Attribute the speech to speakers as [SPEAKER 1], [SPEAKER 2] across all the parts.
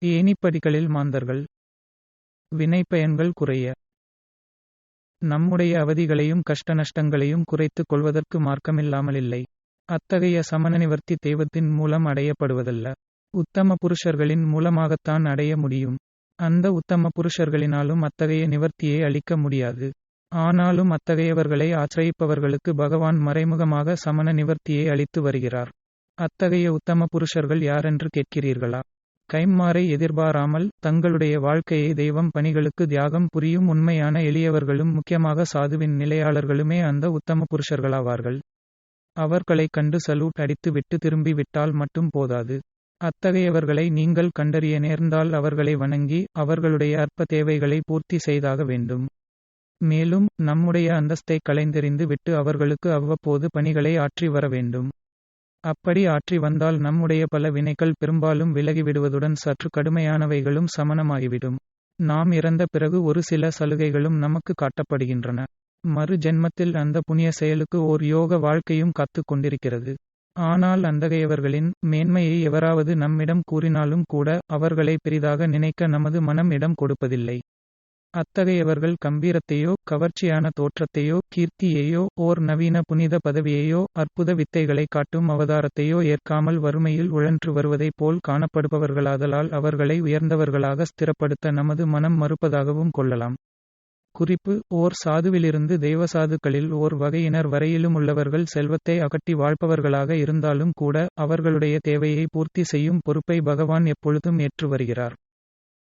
[SPEAKER 1] ஏணிப்படிகளில் மாந்தர்கள். வினைப்பயன்கள் குறைய. நம்முடைய அவதிகளையும் கஷ்ட நஷ்டங்களையும் குறைத்துக் கொள்வதற்கு மார்க்கமில்லாமலில்லை. அத்தகைய சமணநிவர்த்தி தெய்வத்தின் மூலம் அடையப்படுவதல்ல. உத்தம புருஷர்களின் மூலமாகத்தான் அடைய முடியும். அந்த உத்தம புருஷர்களினாலும் அத்தகைய நிவர்த்தியை அளிக்க முடியாது. ஆனாலும் அத்தகையவர்களை ஆசிரயிப்பவர்களுக்கு பகவான் மறைமுகமாக சமண நிவர்த்தியை அளித்து வருகிறார். அத்தகைய உத்தம புருஷர்கள் யாரென்று கேட்கிறீர்களா? கைம்மாறை எதிர்பாராமல் தங்களுடைய வாழ்க்கையை தெய்வம் பணிகளுக்கு தியாகம் புரியும் உண்மையான எளியவர்களும் முக்கியமாக சாதுவின் நிலையாளர்களுமே அந்த உத்தம புருஷர்களாவார்கள். அவர்களைக் கண்டு சலூட் அடித்து விட்டு திரும்பி விட்டால் மட்டும் போதாது. அத்தகையவர்களை நீங்கள் கண்டறிய நேர்ந்தால் அவர்களை வணங்கி அவர்களுடைய அற்ப தேவைகளை பூர்த்தி செய்தாக வேண்டும். மேலும் நம்முடைய அந்தஸ்தை களைந்தெறிந்து விட்டு அவர்களுக்கு அவ்வப்போது பணிகளை ஆற்றி வர வேண்டும். அப்படி ஆற்றி வந்தால் நம்முடைய பல வினைகள் பெரும்பாலும் விலகிவிடுவதுடன் சற்று கடுமையானவைகளும் சமனமாகிவிடும். நாம் இறந்த பிறகு ஒரு சில சலுகைகளும் நமக்கு காட்டப்படுகின்றன. மறு ஜென்மத்தில் அந்த புண்ணிய செயலுக்கு ஓர் யோக வாழ்க்கையும் காத்து கொண்டிருக்கிறது. ஆனால் அந்தகையவர்களின் மேன்மையை எவராவது நம்மிடம் கூறினாலும் கூட அவர்களை பெரிதாக நினைக்க நமது மனம் இடம் கொடுப்பதில்லை. அத்தகையவர்கள் கம்பீரத்தையோ கவர்ச்சியான தோற்றத்தையோ கீர்த்தியையோ ஓர் நவீன புனித பதவியையோ அற்புத வித்தைகளை காட்டும் அவதாரத்தையோ ஏற்காமல் வறுமையில் உழன்று வருவதைப் போல் காணப்படுபவர்களாதலால் அவர்களை உயர்ந்தவர்களாக ஸ்திரப்படுத்த நமது மனம் மறுப்பதாகவும் கொள்ளலாம். குறிப்பு: ஓர் சாதுவிலிருந்து தெய்வசாதுக்களில் ஓர் வகையினர் வரையிலுமுள்ளவர்கள் செல்வத்தை அகட்டி வாழ்பவர்களாக இருந்தாலும் கூட அவர்களுடைய தேவையை பூர்த்தி செய்யும் பொறுப்பை பகவான் எப்பொழுதும் ஏற்று வருகிறார்.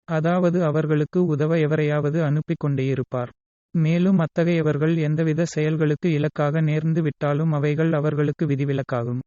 [SPEAKER 1] அதாவது அவர்களுக்கு உதவ எவரையாவது அனுப்பிக் கொண்டேயிருப்பார். மேலும் அத்தகையவர்கள் எந்தவித செயல்களுக்கு இலக்காக நேர்ந்து விட்டாலும் அவைகள் அவர்களுக்கு விதிவிலக்காகும்.